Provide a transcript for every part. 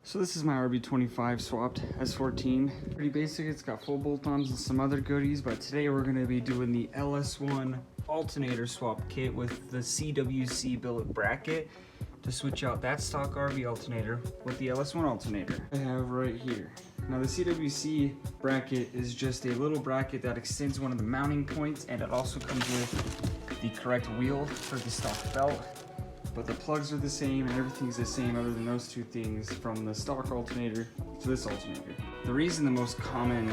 So this is my RB25 swapped S14. Pretty basic, it's got full bolt-ons and some other goodies, but today we're gonna be doing the LS1 alternator swap kit with the CWC billet bracket to switch out that stock RB alternator with the LS1 alternator I have right here. Now the CWC bracket is just a little bracket that extends one of the mounting points, and it also comes with the correct wheel for the stock belt. But the plugs are the same and everything's the same other than those two things from the stock alternator to this alternator. The reason the most common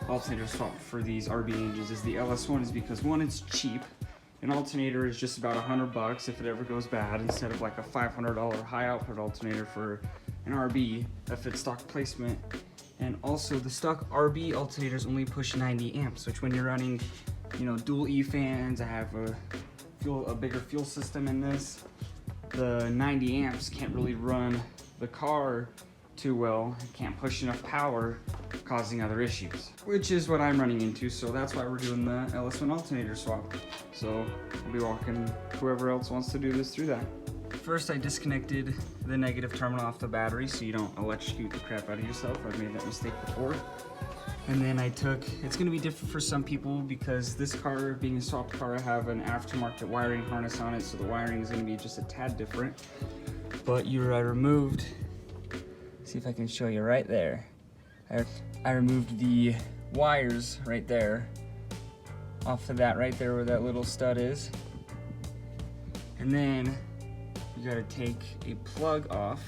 alternator swap for these RB engines is the LS1 is because one, it's cheap. An alternator is just about $100 if it ever goes bad, instead of like a $500 high output alternator for an RB that fits stock placement. And also the stock RB alternators only push 90 amps, which when you're running, you know, dual E fans, I have a bigger fuel system in this. The 90 amps can't really run the car too well. It can't push enough power, causing other issues, which is what I'm running into. So that's why we're doing the LS1 alternator swap. So we'll be walking whoever else wants to do this through that. First, I disconnected the negative terminal off the battery so you don't electrocute the crap out of yourself. I've made that mistake before. And then it's gonna be different for some people because this car, being a swapped car, I have an aftermarket wiring harness on it, so the wiring is gonna be just a tad different. But I removed, see if I can show you right there. I removed the wires right there, off of that right there where that little stud is. And then you gotta take a plug off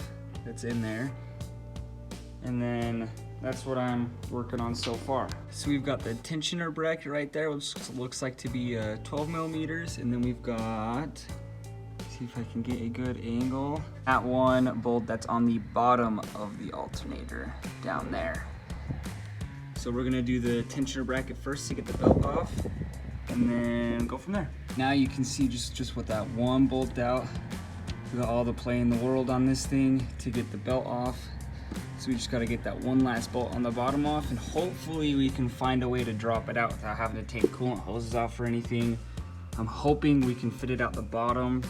that's in there, and then that's what I'm working on so far. So we've got the tensioner bracket right there, which looks like to be 12 millimeters, and then we've got, see if I can get a good angle, that one bolt that's on the bottom of the alternator down there. So we're gonna do the tensioner bracket first to get the belt off, and then go from there. Now you can see just with that one bolt out, we got all the play in the world on this thing to get the belt off. So we just gotta get that one last bolt on the bottom off, and hopefully we can find a way to drop it out without having to take coolant hoses off or anything. I'm hoping we can fit it out the bottom.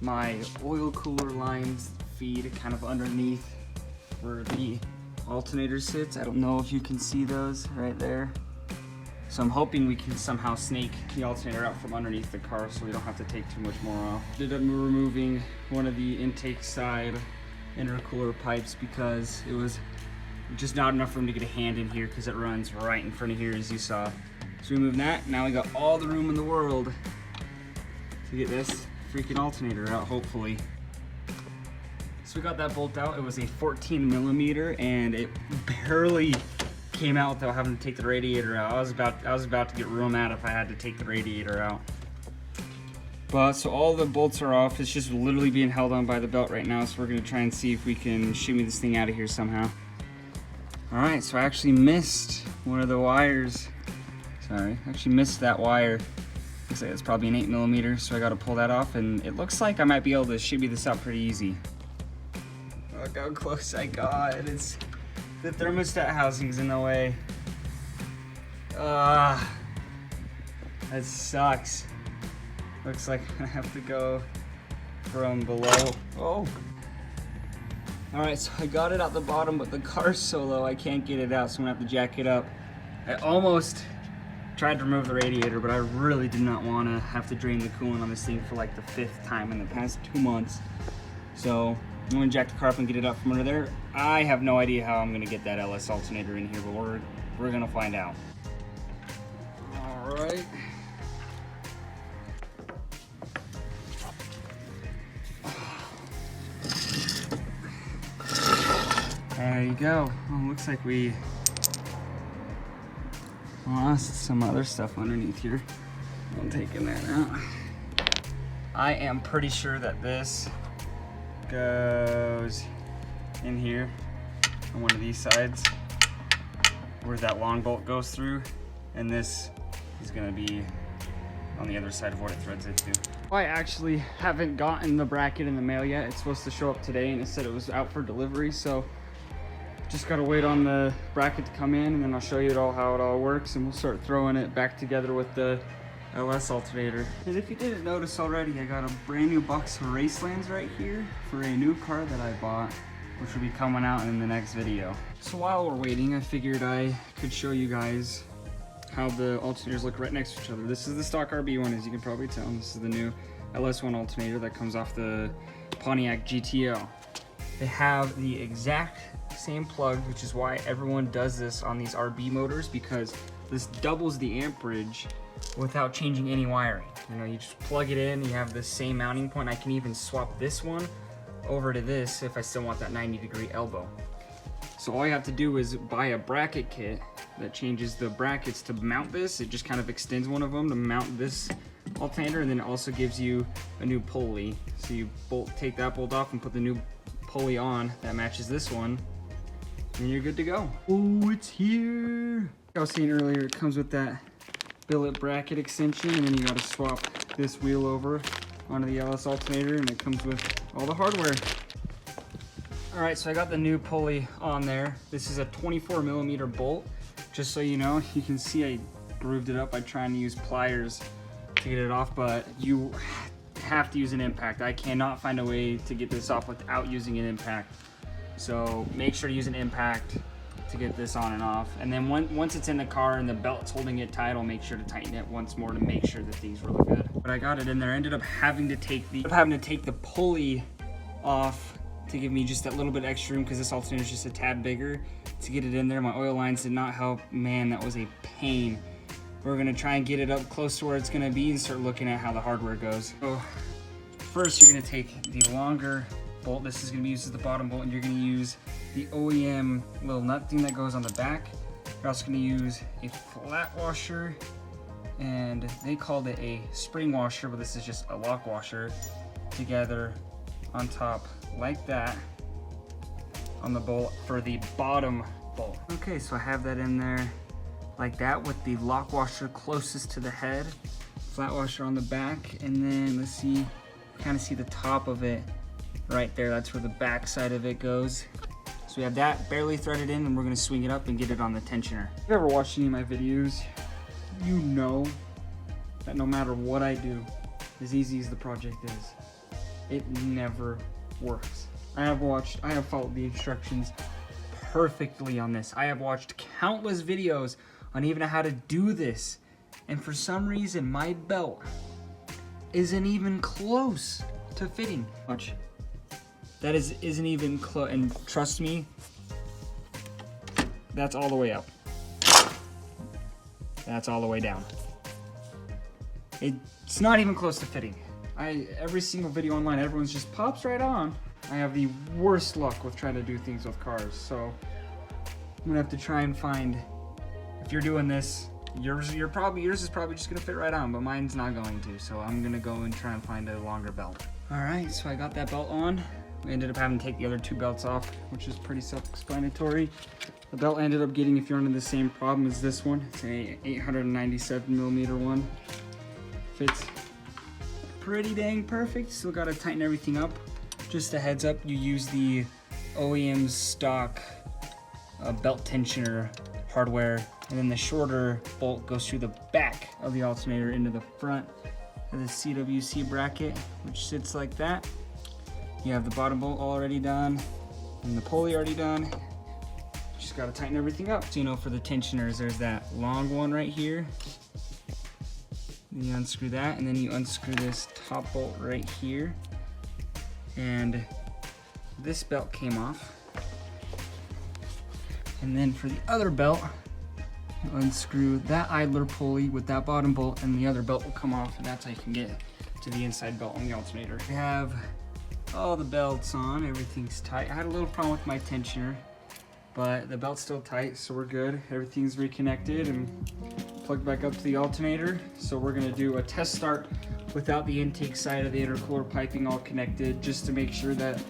My oil cooler lines feed kind of underneath where the alternator sits. I don't know if you can see those right there. So I'm hoping we can somehow snake the alternator out from underneath the car so we don't have to take too much more off. Ended up removing one of the intake side intercooler pipes because it was just not enough room to get a hand in here because it runs right in front of here, as you saw. So we removed that. Now we got all the room in the world to get this freaking alternator out, hopefully. So we got that bolt out. It was a 14 millimeter and it barely came out without having to take the radiator out. I was about to get real mad if I had to take the radiator out. But so all the bolts are off. It's just literally being held on by the belt right now. So we're gonna try and see if we can shimmy this thing out of here somehow. All right, so I actually missed one of the wires. Sorry, I actually missed that wire. Looks like it's probably an 8 millimeter, so I gotta pull that off, and it looks like I might be able to shimmy this out pretty easy. Look how close I got. It's the thermostat housing's in the way. That sucks. Looks like I have to go from below. Oh. All right, so I got it out the bottom, but the car's so low I can't get it out, so I'm gonna have to jack it up. I almost tried to remove the radiator, but I really did not want to have to drain the coolant on this thing for like the 5th time in the past 2 months. So I'm gonna jack the car up and get it out from under there. I have no idea how I'm gonna get that LS alternator in here, but we're gonna find out. All right. There you go. Oh, looks like we lost some other stuff underneath here. I'm taking that out. I am pretty sure that this goes in here on one of these sides where that long bolt goes through, and this is gonna be on the other side of what it threads into. I actually haven't gotten the bracket in the mail yet. It's supposed to show up today, and it said it was out for delivery, so just gotta wait on the bracket to come in, and then I'll show you how it all works, and we'll start throwing it back together with the LS alternator. And if you didn't notice already, I got a brand new box of Racelands right here for a new car that I bought which will be coming out in the next video. So while we're waiting, I figured I could show you guys how the alternators look right next to each other. This is the stock RB one, as you can probably tell. This is the new LS1 alternator that comes off the Pontiac GTO. They have the exact same plug, which is why everyone does this on these RB motors, because this doubles the amperage without changing any wiring. You know, you just plug it in, you have the same mounting point. I can even swap this one over to this if I still want that 90-degree elbow. So all you have to do is buy a bracket kit that changes the brackets to mount this. It just kind of extends one of them to mount this alternator, and then it also gives you a new pulley. So you take that bolt off and put the new pulley on that matches this one, and you're good to go. Oh, it's here. I was saying earlier, it comes with that billet bracket extension, and then you got to swap this wheel over onto the LS alternator, and it comes with all the hardware. All right, so I got the new pulley on there. This is a 24mm bolt. Just so you know, you can see I grooved it up by trying to use pliers to get it off, but you have to use an impact. I cannot find a way to get this off without using an impact. So make sure to use an impact to get this on and off. And then once it's in the car and the belt's holding it tight, I'll make sure to tighten it once more to make sure that things really good. But I got it in there. I ended up having to take the pulley off to give me just that little bit extra room, because this alternator is just a tad bigger to get it in there. My oil lines did not help. Man, that was a pain. We're gonna try and get it up close to where it's gonna be and start looking at how the hardware goes. So first, you're gonna take the longer bolt. This is gonna be used as the bottom bolt, and you're gonna use the OEM little nut thing that goes on the back. You're also gonna use a flat washer, and they called it a spring washer, but this is just a lock washer, together on top like that on the bolt for the bottom bolt. Okay, so I have that in there like that with the lock washer closest to the head, flat washer on the back, and then let's see, kind of see the top of it right there. That's where the back side of it goes. So we have that barely threaded in, and we're gonna swing it up and get it on the tensioner. If you've ever watched any of my videos, you know that no matter what I do, as easy as the project is, it never works. I have followed the instructions perfectly on this. I have watched countless videos on even how to do this, and for some reason my belt isn't even close to fitting. Watch. That isn't even close, and trust me, that's all the way up. That's all the way down. It's not even close to fitting. Every single video online, everyone's just pops right on. I have the worst luck with trying to do things with cars, so I'm gonna have to try and find, if you're doing this, yours is probably just gonna fit right on, but mine's not going to, so I'm gonna go and try and find a longer belt. All right, so I got that belt on. We ended up having to take the other two belts off, which is pretty self-explanatory. The belt I ended up getting, if you're under the same problem as this one, it's a 897mm one. Fits pretty dang perfect. Still gotta tighten everything up. Just a heads up, you use the OEM stock belt tensioner hardware, and then the shorter bolt goes through the back of the alternator into the front of the CWC bracket, which sits like that. You have the bottom bolt already done and the pulley already done. Just gotta tighten everything up. So, you know, for the tensioners, there's that long one right here. Then you unscrew that, and then you unscrew this top bolt right here. And this belt came off. And then for the other belt, you unscrew that idler pulley with that bottom bolt, and the other belt will come off, and that's how you can get to the inside belt on the alternator. We have all the belts on, everything's tight. I had a little problem with my tensioner, but the belt's still tight, so we're good. Everything's reconnected and plugged back up to the alternator. So we're gonna do a test start without the intake side of the intercooler piping all connected, just to make sure that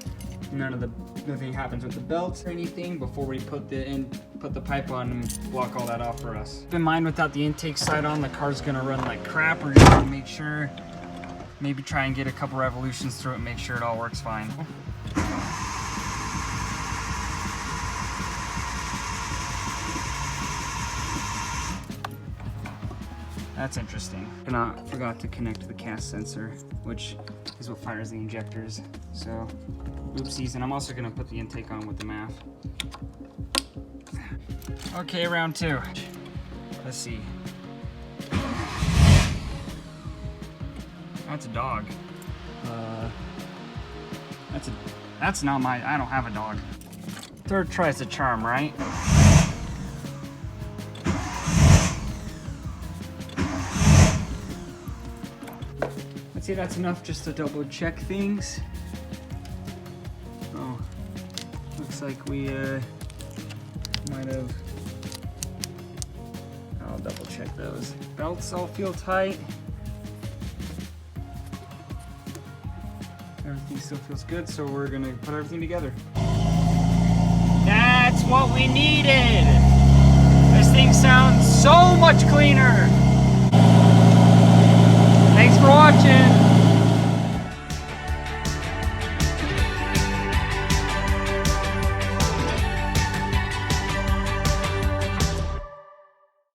nothing happens with the belts or anything before we put the pipe on and block all that off for us. Keep in mind, without the intake side on, the car's gonna run like crap. We're just gonna make sure, maybe try and get a couple revolutions through it and make sure it all works fine. That's interesting. Forgot to connect the cast sensor, which is what fires the injectors. So, oopsies. And I'm also gonna put the intake on with the MAF. Okay, round 2. Let's see. That's a dog. That's not my, I don't have a dog. Third try's a charm, right? Let's see, that's enough just to double check things. Oh, looks like we might have, I'll double check those. Belts all feel tight. Everything still feels good, so we're gonna put everything together. That's what we needed! This thing sounds so much cleaner! Thanks for watching!